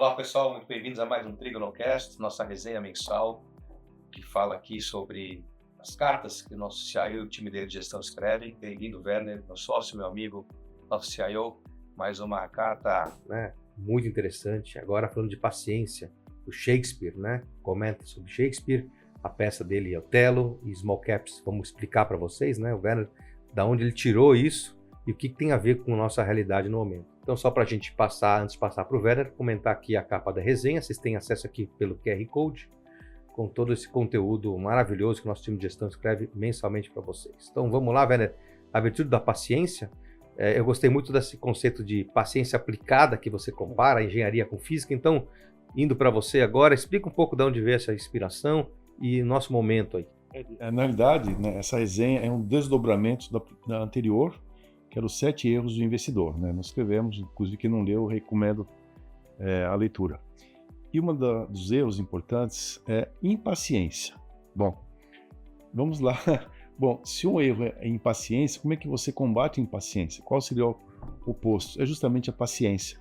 Olá pessoal, muito bem-vindos a mais um TrigonoCast, nossa resenha mensal, que fala aqui sobre as cartas que o nosso CIO e o time dele de gestão escrevem. Bem-vindo, Werner, meu sócio, meu amigo, nosso CIO, mais uma carta, né, muito interessante. Agora falando de paciência, o Shakespeare, né? Comenta sobre Shakespeare, a peça dele Otelo e Small Caps. Vamos explicar para vocês, né, o Werner, da onde ele tirou isso e o que tem a ver com a nossa realidade no momento. Então, só para a gente passar, antes de passar para o Werner, comentar aqui a capa da resenha. Vocês têm acesso aqui pelo QR Code, com todo esse conteúdo maravilhoso que o nosso time de gestão escreve mensalmente para vocês. Então, vamos lá, Werner. A virtude da paciência. Eu gostei muito desse conceito de paciência aplicada, que você compara a engenharia com física. Então, indo para você agora, explica um pouco de onde veio essa inspiração e nosso momento aí. Na realidade, né, essa resenha é um desdobramento da anterior, que era os 7 erros do investidor. Né? Nós escrevemos, inclusive quem não leu, eu recomendo a leitura. E dos erros importantes é impaciência. Bom, vamos lá. Bom, se um erro é impaciência, como é que você combate a impaciência? Qual seria o oposto? É justamente a paciência.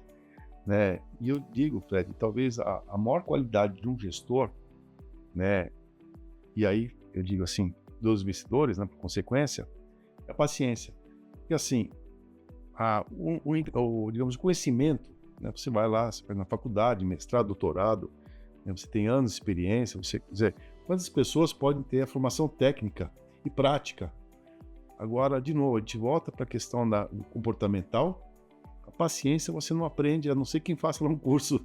Né? E eu digo, Fred, talvez a maior qualidade de um gestor, né, e aí eu digo assim, dos investidores, né, por consequência, é a paciência. E assim, digamos, o conhecimento, né, você vai lá, você vai na faculdade, mestrado, doutorado, né, você tem anos de experiência, quer dizer, quantas pessoas podem ter a formação técnica e prática? Agora, de novo, a gente volta para a questão do comportamental. A paciência você não aprende, a não ser quem faça lá um curso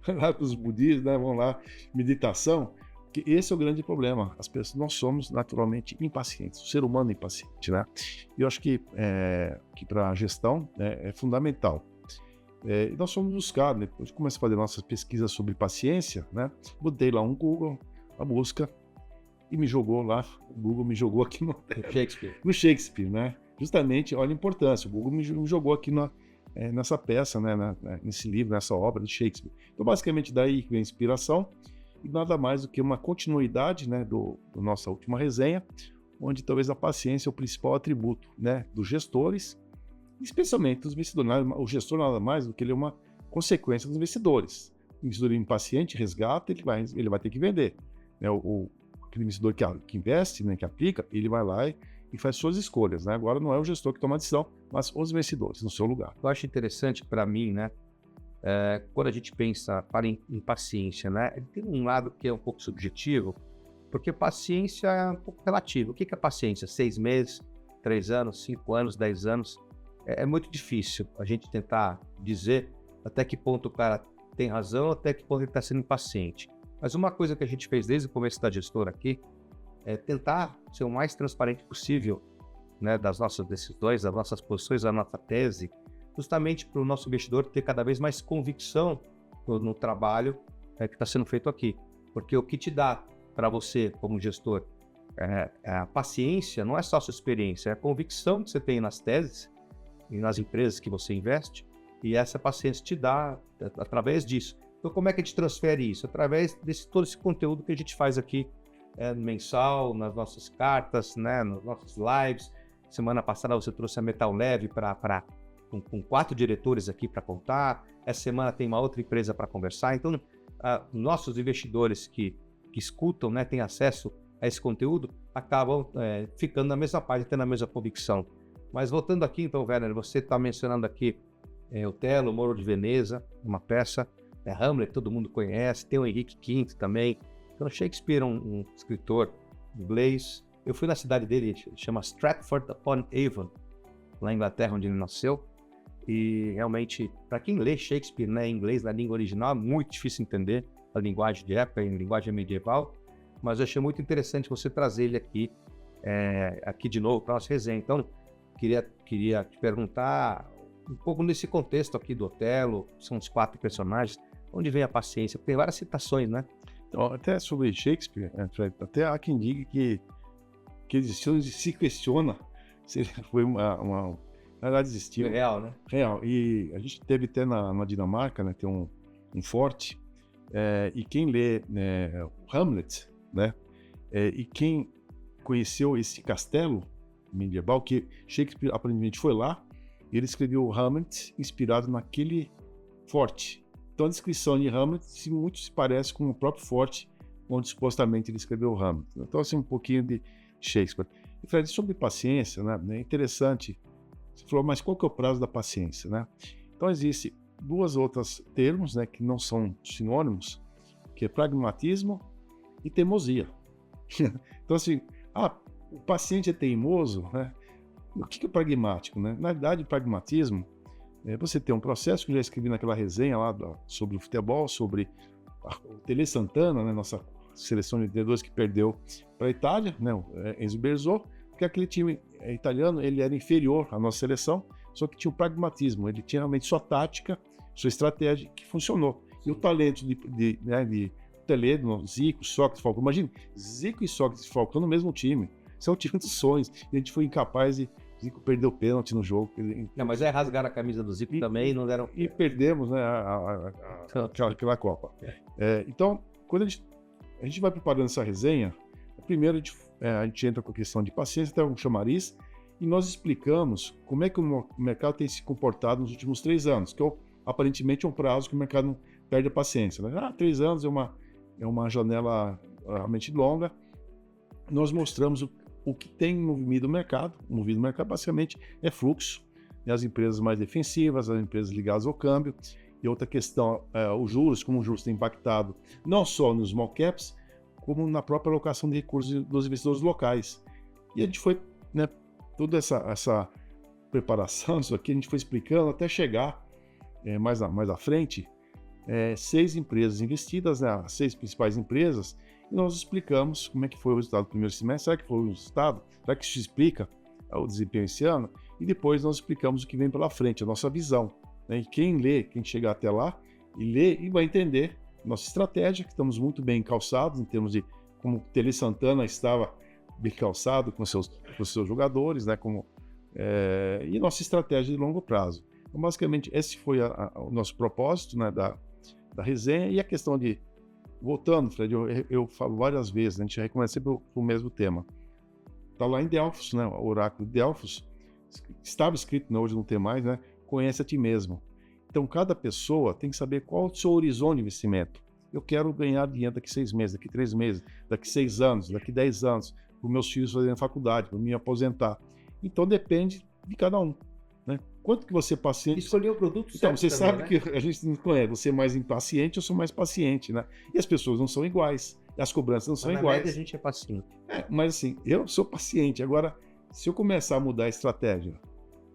lá com os budistas, né, vão lá, meditação. Que esse é o grande problema. As pessoas, nós somos naturalmente impacientes, o ser humano é impaciente, né? E eu acho que para a gestão, né, é fundamental. E nós fomos buscar, né, depois de começar a fazer nossas pesquisas sobre paciência, né? Botei lá um Google, a busca, e me jogou lá, o Google me jogou aqui no Shakespeare, né? Justamente, olha a importância, o Google me jogou aqui nessa peça, né, nesse livro, nessa obra de Shakespeare. Então, basicamente, daí vem a inspiração. E nada mais do que uma continuidade, né, da nossa última resenha, onde talvez a paciência é o principal atributo, né, dos gestores, especialmente dos investidores. O gestor nada mais do que ele é uma consequência dos investidores. O investidor impaciente resgata, ele vai ter que vender. Né, aquele investidor que investe, né, que aplica, ele vai lá e faz suas escolhas. Né? Agora não é o gestor que toma a decisão, mas os investidores no seu lugar. Eu acho interessante para mim, né? Quando a gente pensa para impaciência, né, tem um lado que é um pouco subjetivo, porque paciência é um pouco relativo. O que é paciência? 6 meses, 3 anos, 5 anos, 10 anos? É muito difícil a gente tentar dizer até que ponto o cara tem razão, até que ponto ele está sendo impaciente. Mas uma coisa que a gente fez desde o começo da gestora aqui é tentar ser o mais transparente possível, né, das nossas decisões, das nossas posições, da nossa tese, justamente para o nosso investidor ter cada vez mais convicção no trabalho que está sendo feito aqui. Porque o que te dá para você, como gestor, a paciência não é só a sua experiência, é a convicção que você tem nas teses e nas empresas que você investe, e essa paciência te dá através disso. Então, como é que a gente transfere isso? Através de todo esse conteúdo que a gente faz aqui mensal, nas nossas cartas, né, nas nossas lives. Semana passada você trouxe a Metal Leve com 4 diretores aqui para contar. Essa semana tem uma outra empresa para conversar. Então, nossos investidores que escutam, né, têm acesso a esse conteúdo, acabam ficando na mesma página, tendo a mesma convicção. Mas voltando aqui, então, Werner, você está mencionando aqui Otelo, Moro de Veneza, uma peça, Hamlet, todo mundo conhece, tem o Henrique V também. Então, Shakespeare é um escritor inglês. Eu fui na cidade dele, chama Stratford-upon-Avon, lá na Inglaterra, onde ele nasceu. E realmente, para quem lê Shakespeare, né, em inglês, na língua original, é muito difícil entender a linguagem de época, em linguagem medieval, mas eu achei muito interessante você trazer ele aqui de novo para a nossa resenha. Então, queria te perguntar um pouco nesse contexto aqui do Otelo, são os 4 personagens, onde vem a paciência? Tem várias citações, né? Então, até sobre Shakespeare, até há quem diga que se questiona se ele foi uma na verdade existiu. Real, né? Real. E a gente teve até na Dinamarca, né, tem um forte, e quem lê Hamlet, né, e quem conheceu esse castelo medieval, que Shakespeare aparentemente foi lá, e ele escreveu Hamlet inspirado naquele forte, Então a descrição de Hamlet muito se parece com o próprio Forte, onde supostamente ele escreveu Hamlet. Então assim, um pouquinho de Shakespeare. E Fred, sobre paciência, né, é interessante, você falou, mas qual que é o prazo da paciência, né? Então existe duas outras termos, né, que não são sinônimos, que é pragmatismo e teimosia. Então assim, o paciente é teimoso, né? O que é pragmático, né? Na verdade, pragmatismo é você ter um processo que eu já escrevi naquela resenha lá sobre o futebol, sobre o Tele Santana, né, nossa seleção de 82 que perdeu para a Itália, né, o Enzo Berzot, porque aquele time italiano ele era inferior à nossa seleção, só que tinha o pragmatismo, ele tinha realmente sua tática, sua estratégia que funcionou. E o talento de Pelé, Zico, Sócrates, Falcão. Imagina, Zico e Sócrates e Falcão no mesmo time. Isso é um time dos sonhos. E a gente foi incapaz de... Zico perdeu o pênalti no jogo. Não, mas rasgaram a camisa do Zico também e não deram... E perdemos, né, aquela Copa. Então, quando a gente vai preparando essa resenha, primeiro a gente entra com a questão de paciência, até um chamariz, e nós explicamos como é que o mercado tem se comportado nos últimos 3 anos, que aparentemente é um prazo que o mercado não perde a paciência. Né? 3 anos é uma janela realmente longa. Nós mostramos o que tem movido o mercado. Movido o mercado basicamente é fluxo, né? As empresas mais defensivas, as empresas ligadas ao câmbio. E outra questão, os juros, como os juros têm impactado não só nos small caps, como na própria alocação de recursos dos investidores locais. E a gente foi, né, toda essa preparação, isso aqui, a gente foi explicando até chegar mais à frente, 6 empresas investidas, né, as 6 principais empresas, e nós explicamos como é que foi o resultado do primeiro semestre, será que foi o resultado? Será que isso explica o desempenho esse ano? E depois nós explicamos o que vem pela frente, a nossa visão. Né? E quem chegar até lá e lê e vai entender nossa estratégia, que estamos muito bem calçados em termos de como o Tele Santana estava bem calçado com seus jogadores, né? E nossa estratégia de longo prazo. Então, basicamente, esse foi o nosso propósito, né, da resenha. E a questão de, voltando, Fred, eu falo várias vezes, a gente recomeça sempre o mesmo tema. Está lá em Delfos, né, o oráculo de Delfos, estava escrito, né, hoje não tem mais, né, conhece a ti mesmo. Então, cada pessoa tem que saber qual é o seu horizonte de investimento. Eu quero ganhar dinheiro daqui 6 meses, daqui 3 meses, daqui 6 anos, daqui 10 anos, para os meus filhos fazerem faculdade, para me aposentar. Então, depende de cada um. Né? Quanto que você é paciente... Escolher o produto certo. Então, você também, sabe, né? Que a gente não conhece. Você é mais impaciente, eu sou mais paciente, né? E as pessoas não são iguais. As cobranças não são iguais. Média, a gente é paciente. Mas assim, eu sou paciente. Agora, se eu começar a mudar a estratégia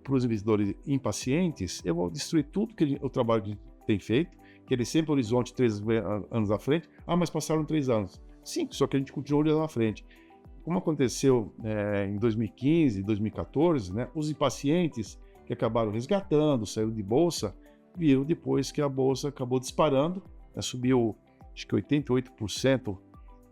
para os investidores impacientes, eu vou destruir tudo que o trabalho que tem feito, que ele sempre horizonte 3 anos à frente. Mas passaram 3 anos. Sim, só que a gente continua olhando à frente. Como aconteceu em 2015, 2014, né, os impacientes que acabaram resgatando, saíram de bolsa, viram depois que a bolsa acabou disparando, né, subiu acho que 88%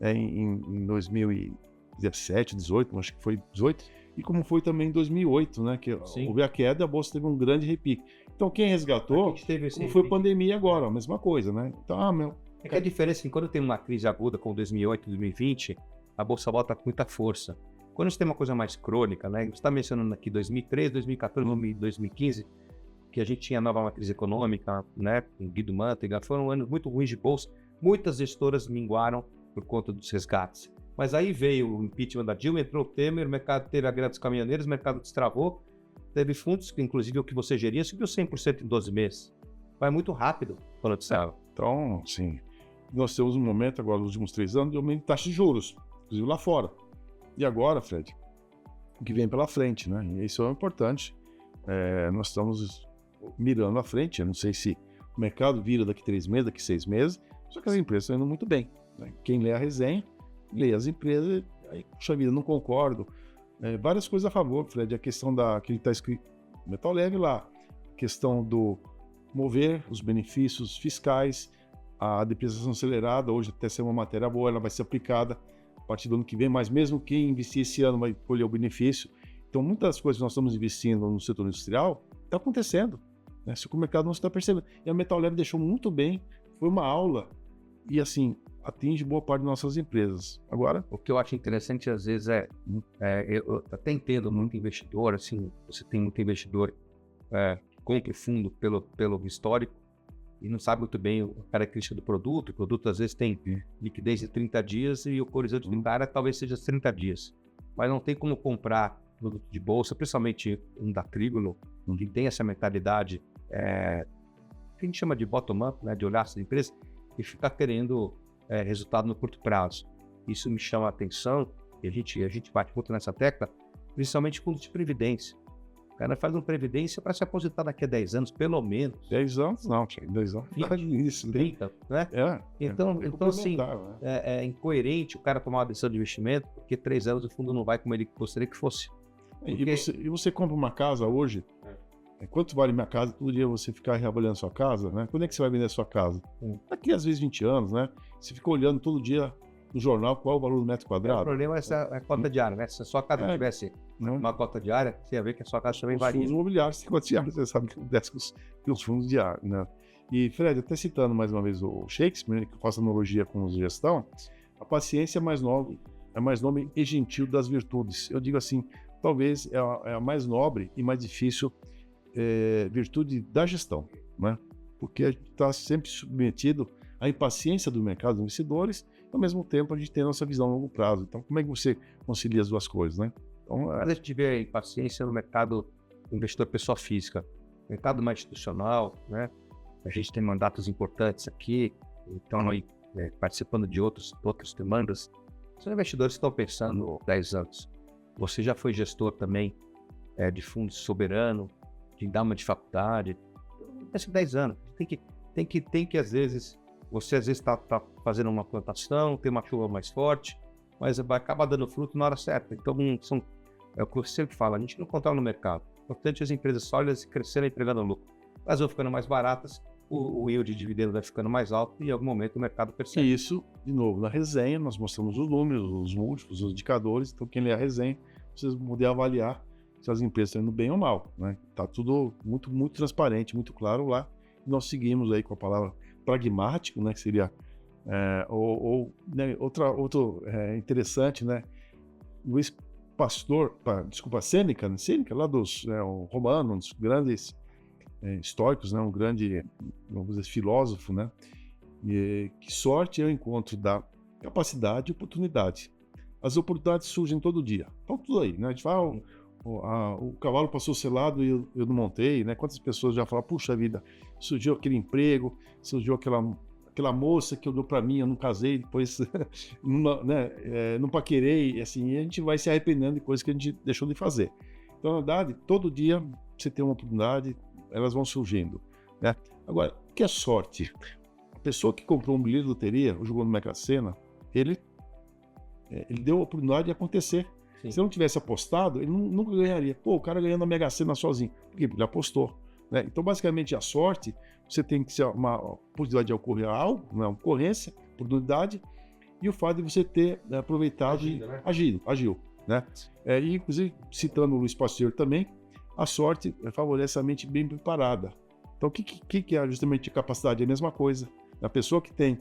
em 2017, 18, acho que foi 18, e como foi também em 2008, né, que houve a queda e a bolsa teve um grande repique. Então quem resgatou, como foi a pandemia agora, a mesma coisa, né? Então, É que a diferença é que quando tem uma crise aguda como 2008, 2020, a bolsa volta com muita força. Quando você tem uma coisa mais crônica, né? Você está mencionando aqui 2013, 2014, 2015, que a gente tinha nova matriz econômica, né? Com Guido Mantega, foram anos muito ruins de bolsa. Muitas gestoras minguaram por conta dos resgates. Mas aí veio o impeachment da Dilma, entrou o Temer, o mercado teve a greve dos caminhoneiros, o mercado destravou, teve fundos, que inclusive o que você geria, subiu 100% em 12 meses. Vai muito rápido quando destrava. Então, sim, nós temos um momento agora, nos últimos 3 anos, de aumento de taxa de juros, inclusive lá fora. E agora, Fred, o que vem pela frente, né? E isso é importante. Nós estamos mirando à frente. Eu não sei se o mercado vira daqui 3 meses, daqui 6 meses, só que as empresas estão indo muito bem. Né? Quem lê a resenha, lê as empresas, aí, puxa vida, não concordo. Várias coisas a favor, Fred. A questão que está escrito metal leve lá, a questão do mover os benefícios fiscais, a depreciação acelerada, hoje até ser uma matéria boa, ela vai ser aplicada a partir do ano que vem, mas mesmo quem investir esse ano vai colher o benefício. Então, muitas coisas que nós estamos investindo no setor industrial está acontecendo, né? Só que o mercado não está percebendo. E a Metal Leve deixou muito bem, foi uma aula e, assim, atinge boa parte das nossas empresas. Agora, o que eu acho interessante, às vezes, eu até entendo muito investidor, assim, você tem muito investidor que compra fundo pelo histórico, e não sabe muito bem a característica do produto. O produto às vezes tem liquidez de 30 dias e o horizonte do cara talvez seja 30 dias. Mas não tem como comprar produto de bolsa, principalmente um da Trígono, que tem essa mentalidade que a gente chama de bottom-up, né, de olhar essa empresa e ficar querendo resultado no curto prazo. Isso me chama a atenção e a gente bate muito nessa tecla, principalmente fundos de previdência. O cara faz uma previdência para se aposentar daqui a 10 anos, pelo menos. 10 anos não, 10 anos. 30, né? Então assim, é incoerente o cara tomar uma decisão de investimento, porque 3 anos o fundo não vai como ele gostaria que fosse. Porque... E você compra uma casa hoje, quanto vale minha casa? Todo dia você ficar reavaliando sua casa, né? Quando é que você vai vender a sua casa? Daqui às vezes 20 anos, né? Você fica olhando todo dia no jornal qual é o valor do metro quadrado. O problema é a cota diária, né? Se a sua casa tivesse uma cota diária, você ia ver que a sua casa também varia. Os fundos imobiliários têm cota diária, você sabe o que acontece com os fundos diários, né? E, Fred, até citando mais uma vez o Shakespeare, que faz analogia com a gestão, a paciência é mais nobre e gentil das virtudes. Eu digo assim, talvez é a mais nobre e mais difícil virtude da gestão, né? Porque a gente está sempre submetido à impaciência do mercado dos investidores, e ao mesmo tempo a gente tem a nossa visão a longo prazo. Então, como é que você concilia as duas coisas, né? Então, a gente vê a impaciência no mercado investidor pessoa física, mercado mais institucional, né? A gente tem mandatos importantes aqui, então aí, participando de outras demandas. São investidores que estão pensando 10 anos. Você já foi gestor também de fundo soberano, de endowment de faculdade. Pensa 10 anos. Tem que às vezes, você às vezes está fazendo uma plantação, tem uma chuva mais forte, mas vai acabar dando fruto na hora certa. Então, é o que eu sempre falo, a gente não controla no mercado. O importante é as empresas sólidas crescerem entregando lucro. Elas vão ficando mais baratas, o yield de dividendo vai ficando mais alto e em algum momento o mercado percebe. E isso, de novo, na resenha, nós mostramos os números, os múltiplos, os indicadores. Então, quem lê a resenha, vocês vão poder avaliar se as empresas estão indo bem ou mal, né? Tá tudo muito, muito transparente, muito claro lá. E nós seguimos aí com a palavra pragmático, né? Que seria né, outro interessante, né? Luiz Pastor, Sêneca, né? Sêneca lá dos romanos, um dos grandes estoicos, né? Um grande, vamos dizer, filósofo, né? E que sorte é o encontro da capacidade e oportunidade. As oportunidades surgem todo dia. Estão tudo aí, né? A gente fala, o cavalo passou selado e eu não montei, né? Quantas pessoas já falaram, puxa vida, surgiu aquele emprego, surgiu aquela moça que olhou para mim, eu não casei, depois não paquerei, assim, e a gente vai se arrependendo de coisas que a gente deixou de fazer. Então, na verdade, todo dia você tem uma oportunidade, elas vão surgindo, né? Agora, o que é sorte? A pessoa que comprou um bilhete de loteria, ou jogou no Mega Sena, ele deu a oportunidade de acontecer. Sim. Se ele não tivesse apostado, ele nunca ganharia. Pô, o cara ganhando a Mega Sena sozinho. Por quê? Ele apostou, né? Então, basicamente, a sorte, você tem que ser uma possibilidade de ocorrer algo, uma ocorrência, oportunidade, e o fato de você ter aproveitado agiu, né? E, inclusive, citando o Luiz Pasteur também, a sorte favorece a mente bem preparada. Então, o que é justamente a capacidade? É a mesma coisa. A pessoa que tem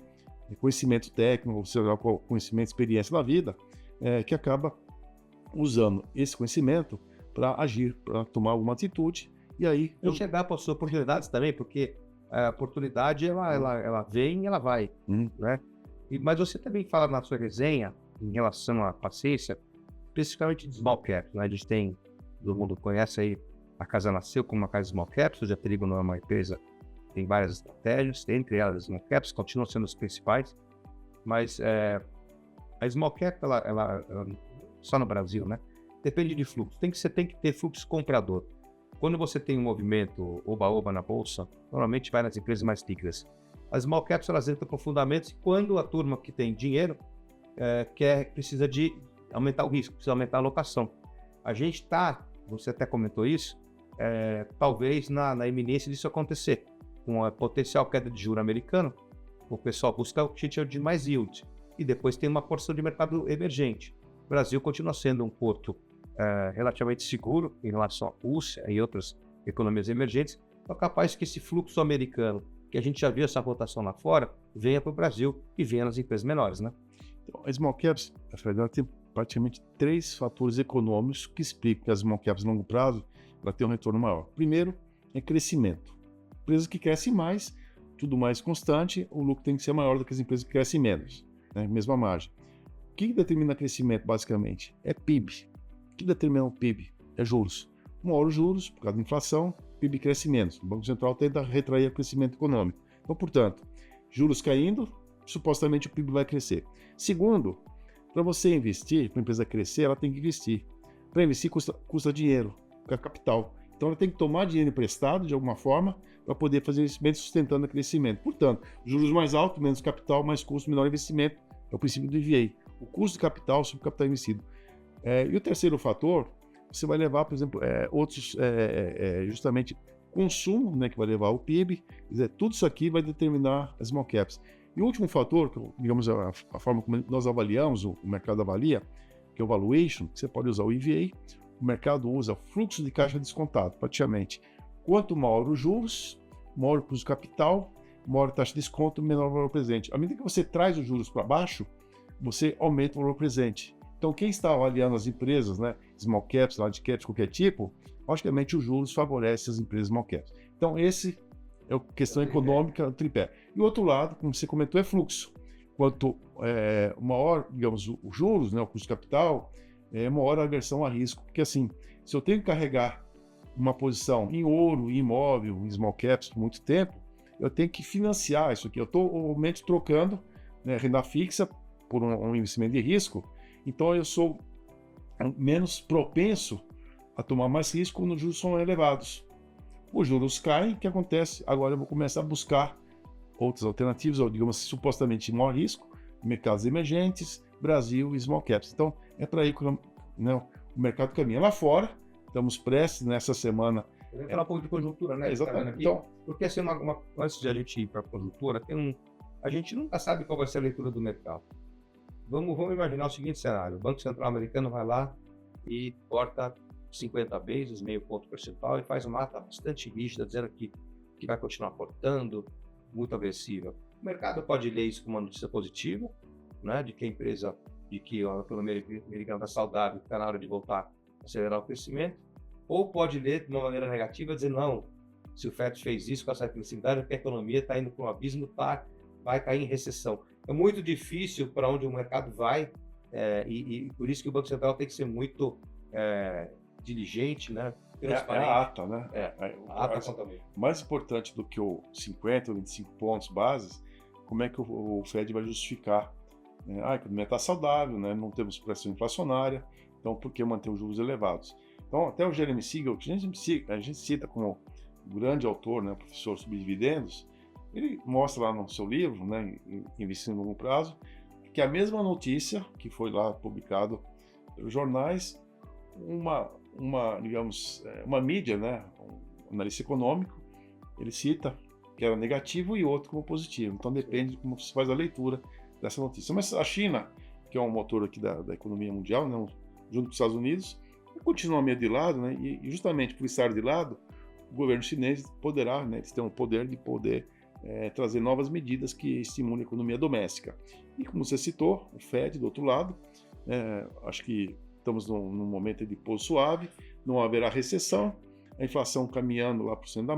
conhecimento técnico, ou seja, conhecimento, experiência na vida, que acaba usando esse conhecimento para agir, para tomar alguma atitude, e aí... Enxergar para as suas oportunidades também, porque a oportunidade, ela vem e ela vai, né? Mas você também fala na sua resenha, em relação à paciência, especificamente de small cap, né? A gente tem, todo mundo conhece aí, a casa nasceu como uma casa small cap, ou seja, a Trígono é uma empresa, tem várias estratégias, entre elas small caps, continuam sendo os principais, mas a small cap, ela só no Brasil, né? Depende de fluxo, você tem que ter fluxo comprador. Quando você tem um movimento oba-oba na bolsa, normalmente vai nas empresas mais líquidas. As small caps, elas entram com fundamentos e quando a turma que tem dinheiro precisa de aumentar o risco, precisa aumentar a alocação. A gente está, você até comentou isso, talvez na iminência disso acontecer. Com a potencial queda de juros americano, o pessoal busca o que de mais yield e depois tem uma porção de mercado emergente. O Brasil continua sendo um porto relativamente seguro em relação à Rússia e outras economias emergentes, então é capaz que esse fluxo americano, que a gente já viu essa rotação lá fora, venha para o Brasil e venha nas empresas menores, né? Então, as small caps, a Federal tem praticamente 3 fatores econômicos que explicam que as small caps a longo prazo ela tem um retorno maior. Primeiro é crescimento. Empresas que crescem mais tudo mais constante, o lucro tem que ser maior do que as empresas que crescem menos, né? Mesma margem. O que determina crescimento, basicamente? É PIB. O que determina o PIB? É juros. Uma hora os juros, por causa da inflação, o PIB cresce menos. O Banco Central tenta retrair o crescimento econômico. Então, portanto, juros caindo, supostamente o PIB vai crescer. Segundo, para você investir, para a empresa crescer, ela tem que investir. Para investir custa dinheiro, capital. Então ela tem que tomar dinheiro emprestado de alguma forma para poder fazer investimento sustentando o crescimento. Portanto, juros mais altos, menos capital, mais custo, menor investimento. É o princípio do EVA. O custo de capital sobre o capital investido. E o terceiro fator, você vai levar, por exemplo, justamente consumo, né, que vai levar ao PIB. Quer dizer, tudo isso aqui vai determinar as small caps. E o último fator, digamos, a forma como nós avaliamos, o mercado avalia, que é o valuation, que você pode usar o EVA, o mercado usa fluxo de caixa descontado, praticamente. Quanto maior os juros, maior o custo de capital, maior a taxa de desconto, menor o valor presente. À medida que você traz os juros para baixo, você aumenta o valor presente. Então, quem está avaliando as empresas, né, small caps, large caps, qualquer tipo, logicamente os juros favorecem as empresas small caps. Então, esse é a questão econômica, o tripé. E o outro lado, como você comentou, é fluxo. Quanto maior, digamos, os juros, né, o custo de capital, maior a aversão a risco. Porque assim, se eu tenho que carregar uma posição em ouro, em imóvel, em small caps por muito tempo, eu tenho que financiar isso aqui. Eu estou realmente trocando, né, renda fixa por um investimento de risco, então eu sou menos propenso a tomar mais risco quando os juros são elevados. Os juros caem, o que acontece? Agora eu vou começar a buscar outras alternativas, ou digamos, supostamente maior risco, mercados emergentes, Brasil e small caps. Então, é para aí que, né, o mercado caminha. Lá fora, estamos prestes nessa semana. Vamos falar um pouco de conjuntura, né? Exatamente. Então, porque assim, antes de a gente ir para a conjuntura, a gente nunca sabe qual vai ser a leitura do mercado. Vamos imaginar o seguinte cenário: o Banco Central americano vai lá e corta 50 bases, meio ponto percentual, e faz uma ata bastante rígida, dizendo que vai continuar cortando, muito agressiva. O mercado pode ler isso como uma notícia positiva, né, de que a empresa, de que a economia americana está saudável, está na hora de voltar a acelerar o crescimento, ou pode ler de uma maneira negativa, dizer, não, se o FED fez isso com essa agressividade, é porque a economia está indo para um abismo, vai cair em recessão. É muito difícil para onde o mercado vai, e por isso que o Banco Central tem que ser muito diligente, né? É a ata, né? A ata conta. Mais importante do que o 50 ou 25 pontos bases, como é que o Fed vai justificar? A economia está saudável, né? Não temos pressão inflacionária, então por que manter os juros elevados? Então, até o Jeremy Siegel, que a gente cita como grande autor, né, professor sobre dividendos, ele mostra lá no seu livro, né, Investindo no Longo Prazo, que a mesma notícia que foi lá publicado pelos jornais, uma mídia, né, um analista econômico, ele cita que era negativo e outro como positivo. Então depende de como você faz a leitura dessa notícia. Mas a China, que é um motor aqui da economia mundial, né, junto com os Estados Unidos, continua meio de lado, né, e justamente por estar de lado, o governo chinês poderá, né, eles têm o poder de poder trazer novas medidas que estimulem a economia doméstica. E como você citou, o FED do outro lado, acho que estamos num momento de pouso suave, não haverá recessão, a inflação caminhando lá para o centro da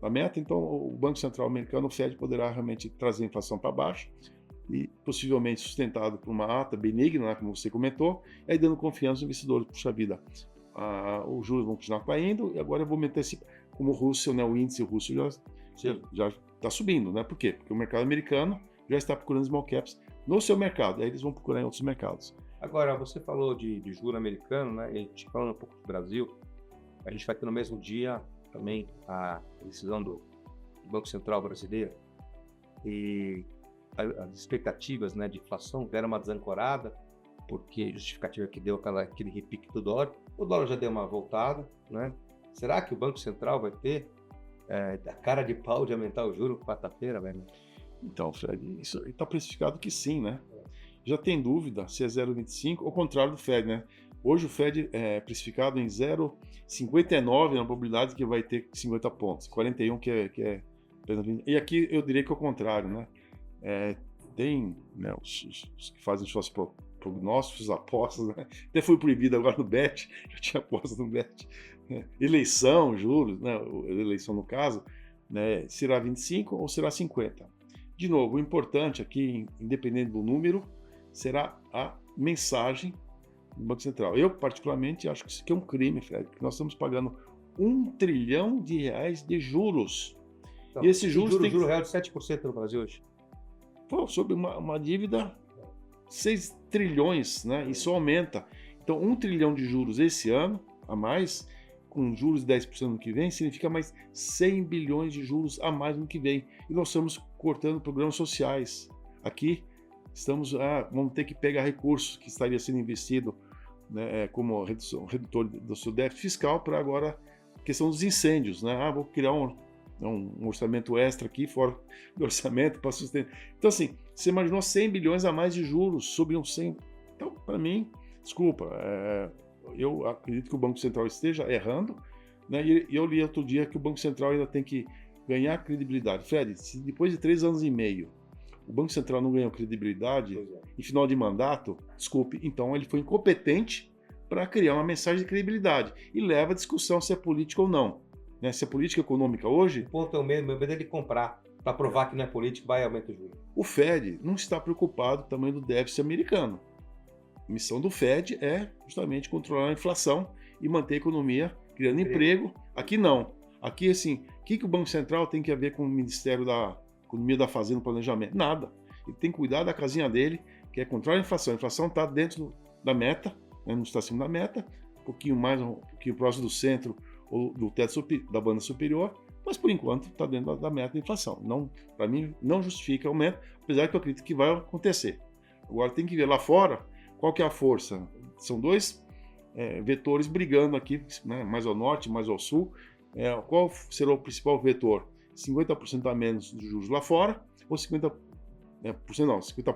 meta, então o Banco Central americano, o FED, poderá realmente trazer a inflação para baixo e possivelmente sustentado por uma ata benigna, né, como você comentou, e aí dando confiança aos investidores. Puxa vida, os juros vão continuar caindo e agora eu vou meter como o Russell, né, o índice Russell já está subindo, né? Por quê? Porque o mercado americano já está procurando small caps no seu mercado, aí eles vão procurar em outros mercados. Agora, você falou de juro americano, né? E a gente falando um pouco do Brasil, a gente vai ter no mesmo dia também a decisão do Banco Central brasileiro, e as expectativas, né, de inflação deram uma desancorada, porque a justificativa que deu aquele repique do dólar, o dólar já deu uma voltada, né? Será que o Banco Central vai ter a cara de pau de aumentar o juro quarta-feira, velho? Então, Fred, isso está precificado que sim, né? Já tem dúvida se é 0,25, ao contrário do Fed, né? Hoje o Fed é precificado em 0,59 na probabilidade que vai ter 50 pontos, 41 que é apenas 20. E aqui eu diria que é o contrário, né? Tem, né, os que fazem suas prognósticos, apostas, né? Até foi proibido agora no BET, já tinha aposta no BET. Eleição, juros, né? Eleição no caso, né? Será 25 ou será 50? De novo, o importante aqui, independente do número, será a mensagem do Banco Central. Eu, particularmente, acho que isso aqui é um crime, Fred, porque nós estamos pagando R$1 trilhão de juros. Então, e esse juros tem juro real de 7% no Brasil hoje. sobre uma dívida 6 trilhões, né? Isso aumenta. Então, 1 trilhão de juros esse ano, a mais, com juros de 10% no que vem, significa mais 100 bilhões de juros a mais no que vem. E nós estamos cortando programas sociais. Aqui, vamos ter que pegar recursos que estaria sendo investido, né, como redutor do seu déficit fiscal para agora a questão dos incêndios. Né? Vou criar um orçamento extra aqui, fora do orçamento, para sustentar. Então, assim, você imaginou 100 bilhões a mais de juros sobre um 100. Então, para mim, desculpa, eu acredito que o Banco Central esteja errando, né? E eu li outro dia que o Banco Central ainda tem que ganhar credibilidade. Fred, se depois de 3 anos e meio o Banco Central não ganhou credibilidade em final de mandato, desculpe, então ele foi incompetente para criar uma mensagem de credibilidade e leva a discussão se é política ou não. Né? Se é política econômica hoje... O ponto é o mesmo, meu medo é ele comprar para provar que não é político, vai aumentar o juros. O Fed não está preocupado com o tamanho do déficit americano. A missão do Fed é justamente controlar a inflação e manter a economia criando emprego. Aqui não. Aqui, assim, o que o Banco Central tem que ver com o Ministério da Economia, da Fazenda e Planejamento? Nada. Ele tem que cuidar da casinha dele, que é controlar a inflação. A inflação está dentro da meta, né? Não está acima da meta, um pouquinho próximo do centro ou do teto da banda superior, mas por enquanto está dentro da meta da inflação. Para mim, não justifica aumento, apesar que eu acredito que vai acontecer. Agora tem que ver lá fora qual que é a força. São dois vetores brigando aqui, né? Mais ao norte, mais ao sul. Qual será o principal vetor? 50% a menos de juros lá fora, ou 50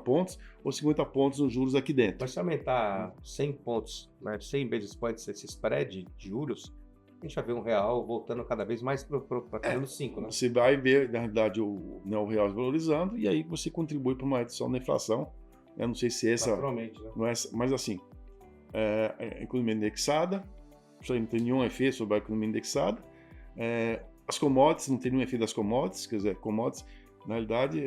pontos, ou 50 pontos nos juros aqui dentro. Mas se aumentar 100 pontos, né, 100 vezes pode esse spread de juros, a gente vai ver um real voltando cada vez mais para 5, né? Você vai ver, na realidade, o real valorizando, e aí você contribui para uma redução da inflação. Eu não sei se essa... Naturalmente, né? Não é, mas assim, a economia indexada, não tem nenhum efeito sobre a economia indexada. As commodities, não tem nenhum efeito das commodities, quer dizer, commodities, na realidade,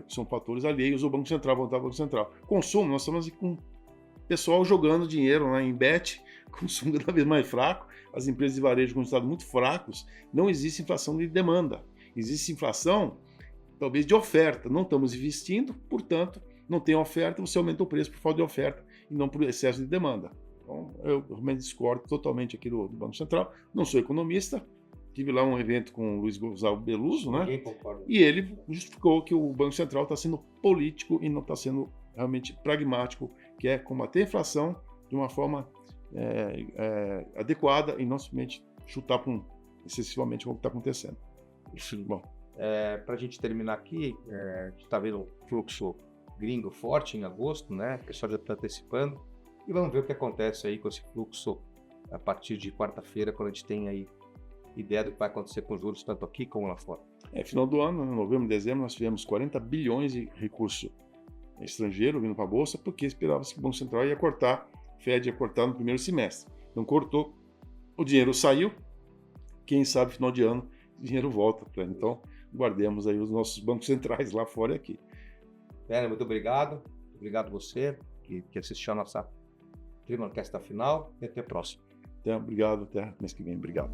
são fatores alheios ao Banco Central, voltar ao Banco Central. Consumo, nós estamos com o pessoal jogando dinheiro, né, em bet, consumo cada vez mais fraco, as empresas de varejo com resultados muito fracos, não existe inflação de demanda, existe inflação, talvez, de oferta. Não estamos investindo, portanto, não tem oferta, você aumenta o preço por falta de oferta e não por excesso de demanda. Então, eu realmente discordo totalmente aqui do Banco Central, não sou economista. Tive lá um evento com o Luiz Gonzalo Beluso, né? E ele justificou que o Banco Central está sendo político e não está sendo realmente pragmático, que é combater a inflação de uma forma adequada e não simplesmente chutar excessivamente o que está acontecendo. Sim. Bom, para a gente terminar aqui, a gente está vendo um fluxo gringo forte em agosto, né? O pessoal já está antecipando. E vamos ver o que acontece aí com esse fluxo a partir de quarta-feira, quando a gente tem aí ideia do que vai acontecer com os juros, tanto aqui como lá fora. Final do ano, em novembro, dezembro, nós tivemos 40 bilhões de recurso estrangeiro vindo para a Bolsa, porque esperava-se que o Banco Central ia cortar, o Fed ia cortar no primeiro semestre. Então cortou, o dinheiro saiu, quem sabe final de ano o dinheiro volta. Então guardemos aí os nossos bancos centrais lá fora e aqui. Werner, muito obrigado. Obrigado você que assistiu a nossa Trimancast final e até a próxima. Obrigado, até mês que vem. Obrigado.